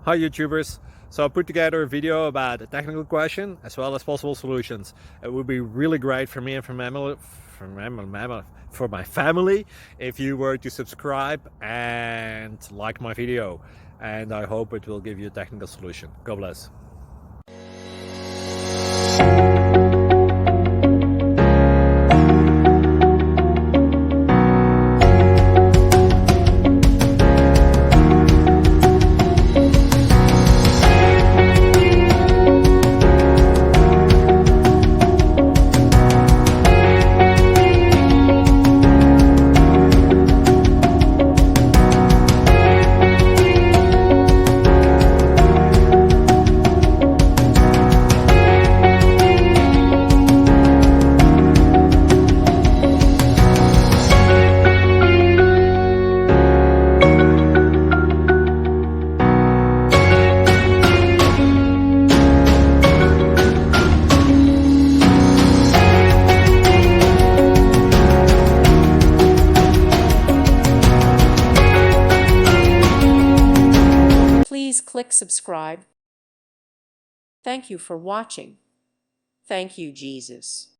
Hi YouTubers. So I put together a video about a technical question as well as possible solutions. It would be really great for me and for my family if you were to subscribe and like my video, and I hope it will give you a technical solution. God bless. Please click subscribe. Thank you for watching. Thank you, Jesus.